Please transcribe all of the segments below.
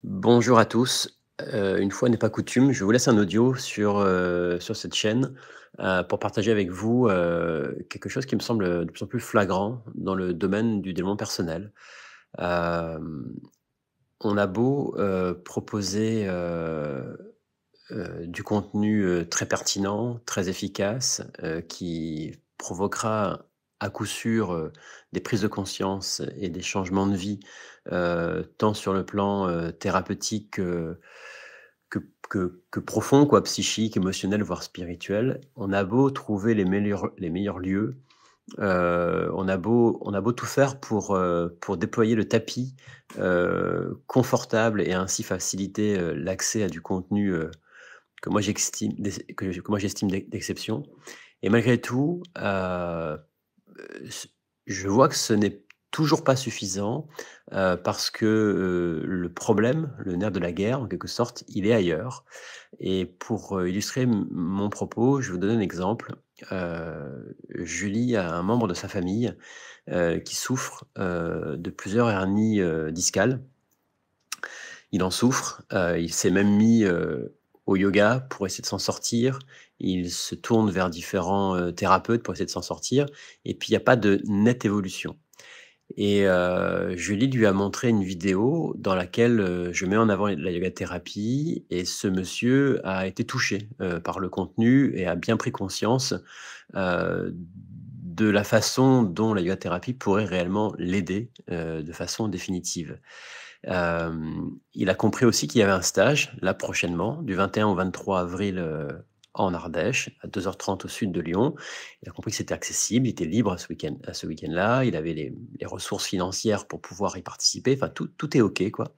Bonjour à tous. Une fois n'est pas coutume, je vous laisse un audio sur cette chaîne, pour partager avec vous, quelque chose qui me semble, de plus en plus flagrant dans le domaine du développement personnel. Hem, on a beau, proposer, du contenu, très pertinent, très efficace, qui provoquera à coup sûr, des prises de conscience et des changements de vie, tant sur le plan, thérapeutique, que profond quoi, psychique, émotionnel, voire spirituel. On a beau trouver les meilleurs lieux, on a beau tout faire pour déployer le tapis, confortable et ainsi faciliter, l'accès à du contenu, que moi j'estime d'exception et malgré tout, s je vois que ce n'est toujours pas suffisant, parce que, le problème, le nerf de la guerre en quelque sorte, il est ailleurs et pour, illustrer mon propos, je vais vous donner un exemple. Julie a un membre de sa famille, qui souffre, de plusieurs hernies, discales. Il en souffre, il s'est même mis, au yoga pour essayer de s'en sortir. Il se tourne vers différents, thérapeutes pour essayer de s'en sortir et puis il y a pas de nette évolution et Julie lui a montré une vidéo dans laquelle, je mets en avant la yoga thérapie et ce monsieur a été touché, par le contenu et a bien pris conscience, de la façon dont la yoga thérapie pourrait réellement l'aider, de façon définitive. Il a compris aussi qu'il y avait un stage, là, prochainement, du 21 au 23 avril, en Ardèche, à 2h30 au sud de Lyon. Il a compris que c'était accessible, il était libre à ce week-end-là, il avait les ressources financières pour pouvoir y participer, enfin tout est OK, quoi.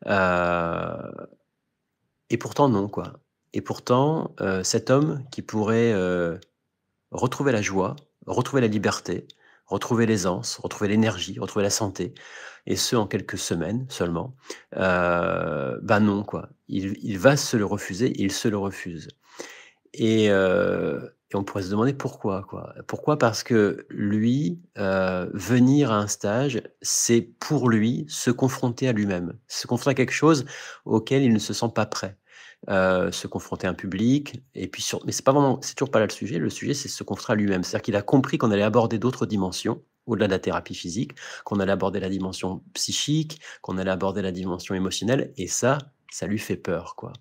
Heu et pourtant non, quoi. Et pourtant, cet homme qui pourrait, retrouver la joie, retrouver la liberté, retrouver l'aisance, retrouver l'énergie, retrouver la santé et ce en quelques semaines seulement. Bah, non quoi. Il va se le refuser et il se le refuse et on pourrait se demander pourquoi quoi? Pourquoi? Parce que lui, venir à un stage, c'est pour lui se confronter à lui-même, se confronter à quelque chose auquel il ne se sent pas prêt. Se confronter à un public et puis mais c'est toujours pas là le sujet c'est se confronter à lui-même. C'est-à-dire qu'il a compris qu'on allait aborder d'autres dimensions, au-delà de la thérapie physique, qu'on allait aborder la dimension psychique, qu'on allait aborder la dimension émotionnelle et ça lui fait peur, quoi.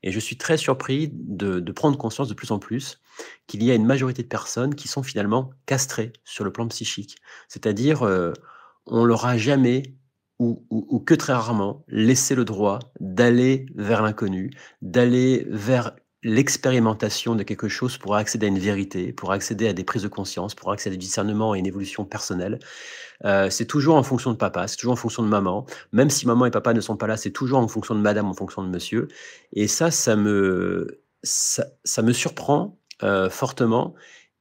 Et je suis très surpris de prendre conscience de plus en plus qu'il y a une majorité de personnes qui sont finalement castrées sur le plan psychique. C'est-à-dire, on leur a jamais ou que très rarement laissé le droit d'aller vers l'inconnu, d'aller vers l'expérimentation de quelque chose pour accéder à une vérité, pour accéder à des prises de conscience, pour accéder à du discernement et une évolution personnelle. C'est toujours en fonction de papa, c'est toujours en fonction de maman. Même si maman et papa ne sont pas là, c'est toujours en fonction de madame, en fonction de monsieur et ça me surprend, fortement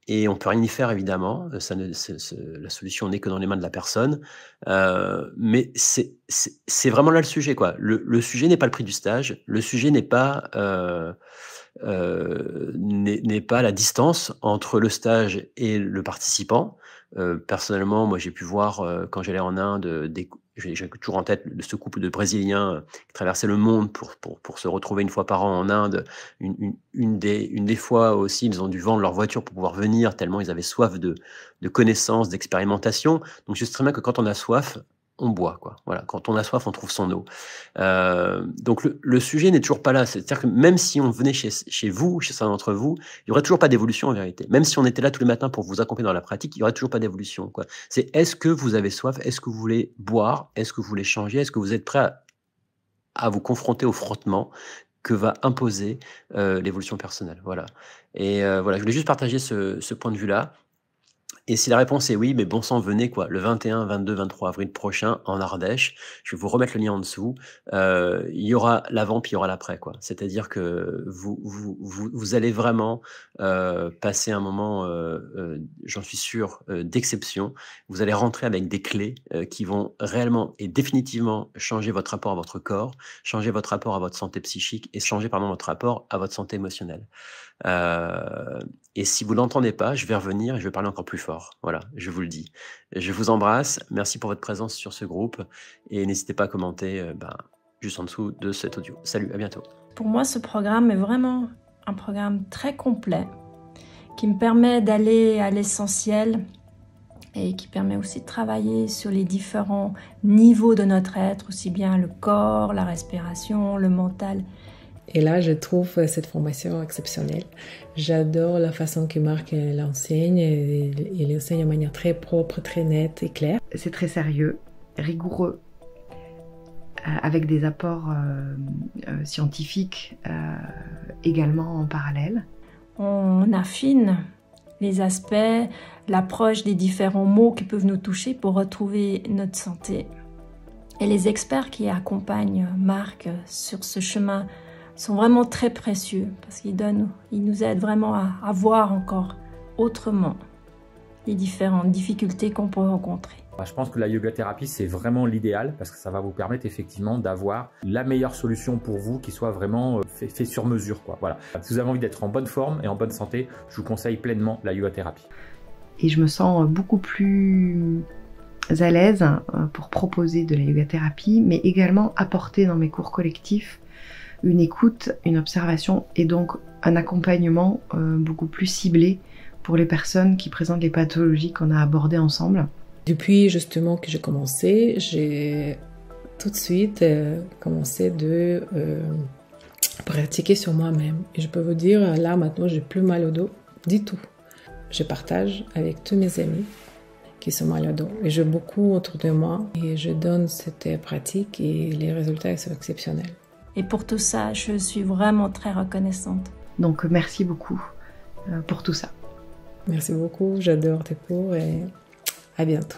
et on peut rien y faire évidemment, ça ne c'est la solution n'est que dans les mains de la personne, mais c'est vraiment là le sujet quoi. Le sujet n'est pas le prix du stage, le sujet n'est pas la distance entre le stage et le participant. Personnellement, moi, j'ai pu voir, quand j'allais en Inde, j'ai toujours en tête ce couple de Brésiliens, qui traversaient le monde pour se retrouver une fois par an en Inde. Une des fois aussi, ils ont dû vendre leur voiture pour pouvoir venir tellement ils avaient soif de connaissances, d'expérimentation. Donc je sais très bien que quand on a soif, on boit, quoi. Voilà, quand on a soif, on trouve son eau. Donc le sujet n'est toujours pas là. C'est-à-dire que même si on venait chez vous, chez certains d'entre vous, il y aurait toujours pas d'évolution en vérité. Même si on était là tous les matins pour vous accompagner dans la pratique, il y aurait toujours pas d'évolution, quoi. C'est est-ce que vous avez soif? Est-ce que vous voulez boire? Est-ce que vous voulez changer? Est-ce que vous êtes prêt à vous confronter au frottement que va imposer, l'évolution personnelle? Voilà et voilà, je voulais juste partager ce point de vue-là et si la réponse est oui, mais bon sang, venez quoi, le 21, 22, 23 avril prochain en Ardèche. Je vais vous remettre le lien en dessous. Il y aura l'avant, puis il y aura l'après quoi. C'est-à-dire que vous allez vraiment, passer un moment, j'en suis sûr, d'exception. Vous allez rentrer avec des clés, qui vont réellement et définitivement changer votre rapport à votre corps, changer votre rapport à votre santé psychique et changer pardon votre rapport à votre santé émotionnelle. Heu et si vous l'entendez pas, je vais revenir et je vais parler encore plus fort. Voilà, je vous le dis. Je vous embrasse, merci pour votre présence sur ce groupe et n'hésitez pas à commenter, juste en dessous de cet audio. Salut, à bientôt. Pour moi, ce programme est vraiment un programme très complet qui me permet d'aller à l'essentiel et qui permet aussi de travailler sur les différents niveaux de notre être, aussi bien le corps, la respiration, le mental. Et là, je trouve cette formation exceptionnelle. J'adore la façon que Marc l'enseigne. Il enseigne de manière très propre, très nette et claire. C'est très sérieux, rigoureux, avec des apports scientifiques également en parallèle. On affine les aspects, l'approche des différents mots qui peuvent nous toucher pour retrouver notre santé. Et les experts qui accompagnent Marc sur ce chemin sont vraiment très précieux parce qu'ils nous aident vraiment à voir encore autrement les différentes difficultés qu'on peut rencontrer. Je pense que la yoga thérapie, c'est vraiment l'idéal parce que ça va vous permettre effectivement d'avoir la meilleure solution pour vous qui soit vraiment fait sur mesure, quoi. Voilà. Si vous avez envie d'être en bonne forme et en bonne santé, je vous conseille pleinement la yoga thérapie. Et je me sens beaucoup plus à l'aise pour proposer de la yoga thérapie, mais également apporter dans mes cours collectifs une écoute, une observation et donc un accompagnement beaucoup plus ciblé pour les personnes qui présentent les pathologies qu'on a abordées ensemble. Depuis justement que j'ai commencé, j'ai tout de suite commencé de pratiquer sur moi-même. Et je peux vous dire, là maintenant, j'ai plus mal au dos du tout. Je partage avec tous mes amis qui sont mal au dos. Et j'ai beaucoup autour de moi et je donne cette pratique et les résultats sont exceptionnels. Et pour tout ça, je suis vraiment très reconnaissante. Donc merci beaucoup pour tout ça. Merci beaucoup, j'adore tes cours et à bientôt.